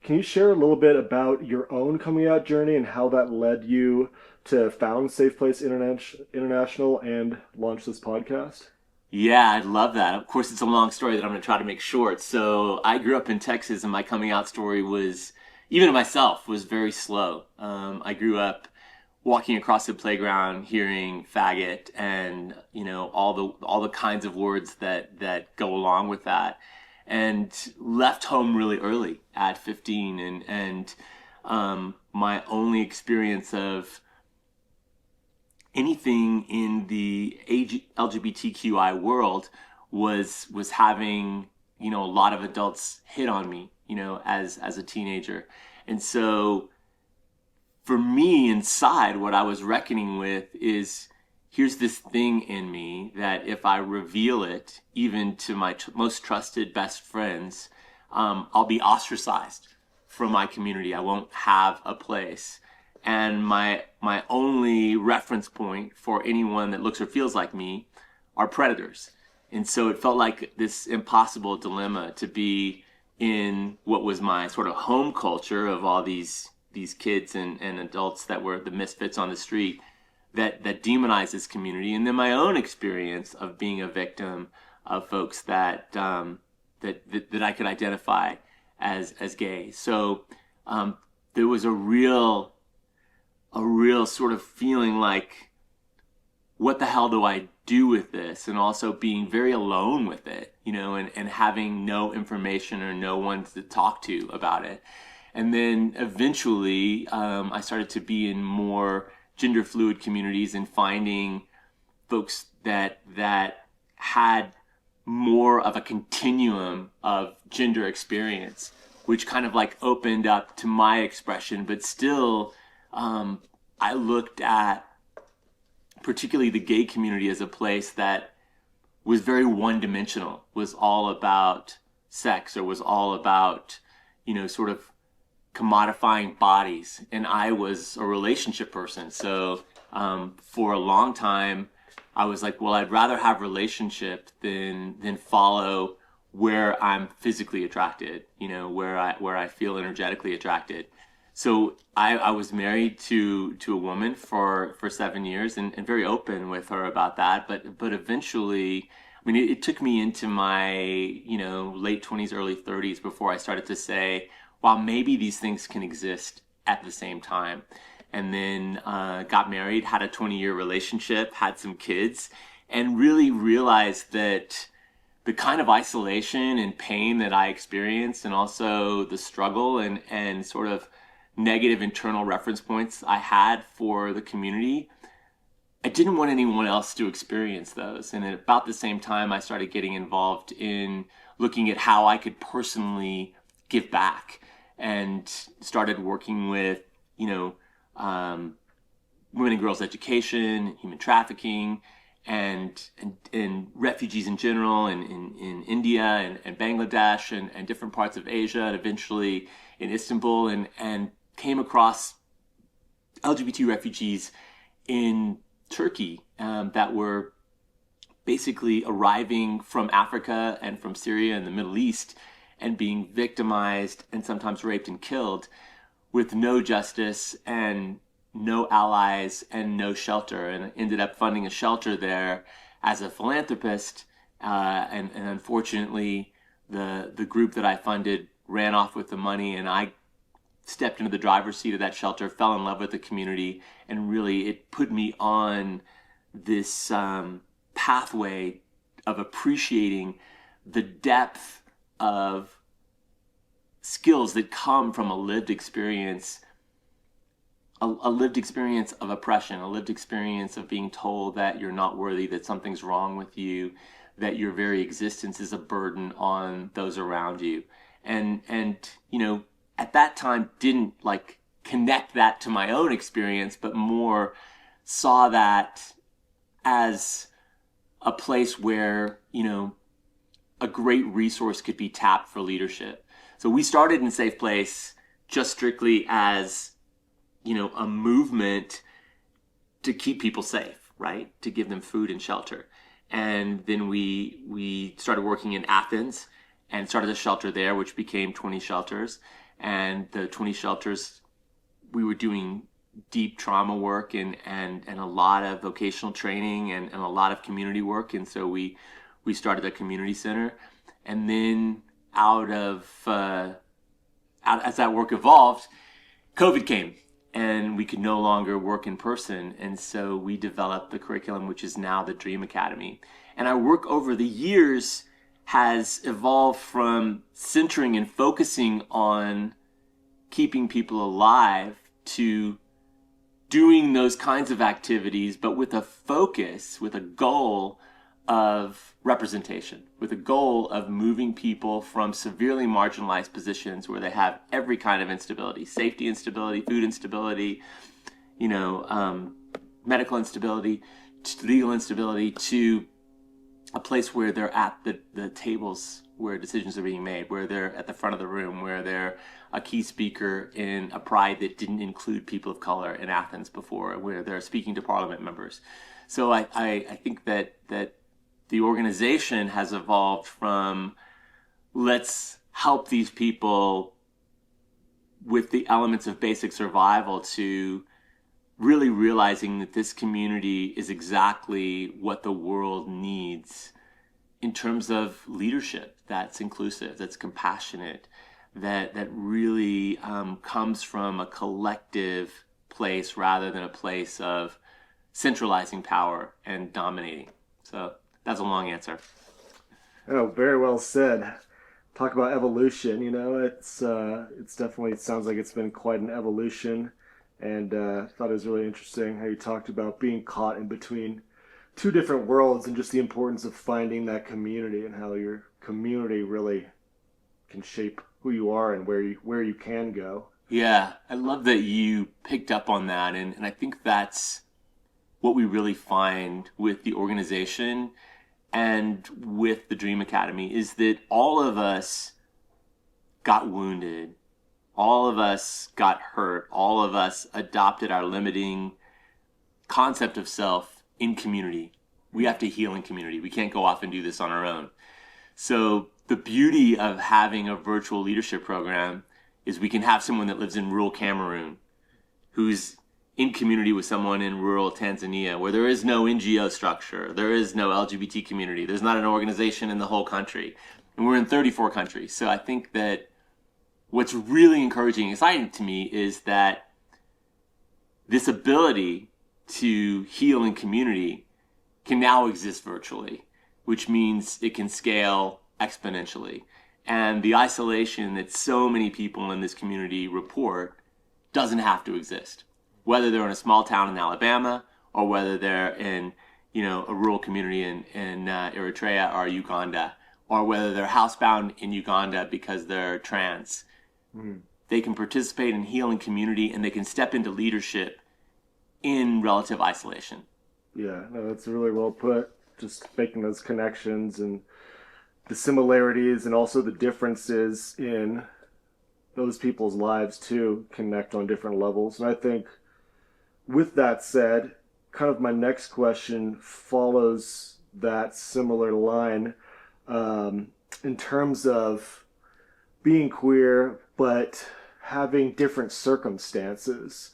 Can you share a little bit about your own coming out journey and how that led you to found International and launch this podcast? Yeah, I'd love that. Of course, it's a long story that I'm going to try to make short. So I grew up in Texas, and my coming out story was, even to myself, was very slow. I grew up walking across the playground, hearing faggot, and all the kinds of words that go along with that, and left home really early at 15, and my only experience of anything in the LGBTQI world was having a lot of adults hit on me as a teenager. And so for me inside, what I was reckoning with is, here's this thing in me that if I reveal it even to my most trusted best friends, I'll be ostracized from my community. I won't have a place, and my only reference point for anyone that looks or feels like me are predators. And so it felt like this impossible dilemma to be in what was my sort of home culture of all these kids and adults that were the misfits on the street that demonized this community, and then my own experience of being a victim of folks that I could identify as gay. So there was a real sort of feeling like, what the hell do I do with this? And also being very alone with it, and having no information or no one to talk to about it. And then eventually I started to be in more gender fluid communities and finding folks that had more of a continuum of gender experience, which kind of like opened up to my expression. But still, I looked at particularly the gay community as a place that was very one-dimensional, was all about sex, or was all about, sort of commodifying bodies. And I was a relationship person. So for a long time, I was like, well, I'd rather have relationship than follow where I'm physically attracted, where I feel energetically attracted. So I was married to a woman for 7 years, and very open with her about that. But eventually, I mean, it took me into my, late 20s, early 30s before I started to say, wow, maybe these things can exist at the same time. And then got married, had a 20-year relationship, had some kids, and really realized that the kind of isolation and pain that I experienced, and also the struggle and sort of negative internal reference points I had for the community, I didn't want anyone else to experience those. And at about the same time, I started getting involved in looking at how I could personally give back, and started working with, women and girls education, human trafficking, and refugees in general, and in India and Bangladesh and different parts of Asia, and eventually in Istanbul, and came across LGBT refugees in Turkey that were basically arriving from Africa and from Syria and the Middle East, and being victimized and sometimes raped and killed, with no justice and no allies and no shelter. And I ended up funding a shelter there as a philanthropist. And unfortunately, the group that I funded ran off with the money, and I stepped into the driver's seat of that shelter, fell in love with the community, and really it put me on this pathway of appreciating the depth of skills that come from a lived experience, a lived experience of oppression, a lived experience of being told that you're not worthy, that something's wrong with you, that your very existence is a burden on those around you. And at that time didn't like connect that to my own experience, but more saw that as a place where, a great resource could be tapped for leadership. So we started in SafePlace just strictly as, a movement to keep people safe, right? To give them food and shelter. And then we started working in Athens and started a shelter there, which became 20 shelters. and the 20 shelters, we were doing deep trauma work and a lot of vocational training and a lot of community work. And so we started a community center. And then as that work evolved, COVID came and we could no longer work in person. And so we developed the curriculum, which is now the Dream Academy. And our work over the years has evolved from centering and focusing on keeping people alive to doing those kinds of activities, but with a focus, with a goal of representation, with a goal of moving people from severely marginalized positions where they have every kind of instability, safety instability, food instability, medical instability, legal instability, to a place where they're at the tables where decisions are being made, where they're at the front of the room, where they're a key speaker in a pride that didn't include people of color in Athens before, where they're speaking to parliament members. So I think that the organization has evolved from, let's help these people with the elements of basic survival, to really realizing that this community is exactly what the world needs in terms of leadership that's inclusive, that's compassionate, that really comes from a collective place rather than a place of centralizing power and dominating. So that's a long answer. Oh, very well said. Talk about evolution. It's definitely, it sounds like it's been quite an evolution, and thought it was really interesting how you talked about being caught in between two different worlds and just the importance of finding that community and how your community really can shape who you are and where you can go. Yeah, I love that you picked up on that. And I think that's what we really find with the organization and with the Dream Academy, is that all of us got wounded. All of us got hurt. All of us adopted our limiting concept of self in community. We have to heal in community. We can't go off and do this on our own. So the beauty of having a virtual leadership program is we can have someone that lives in rural Cameroon who's in community with someone in rural Tanzania, where there is no NGO structure, there is no LGBT community, there's not an organization in the whole country, and we're in 34 countries. So I think that what's really encouraging and exciting to me is that this ability to heal in community can now exist virtually, which means it can scale exponentially. And the isolation that so many people in this community report doesn't have to exist, whether they're in a small town in Alabama or whether they're in, a rural community in Eritrea or Uganda, or whether they're housebound in Uganda because they're trans. Mm. They can participate in healing community, and they can step into leadership in relative isolation. Yeah, no, that's really well put. Just making those connections and the similarities and also the differences in those people's lives too connect on different levels. And I think with that said, kind of my next question follows that similar line, in terms of being queer, but having different circumstances.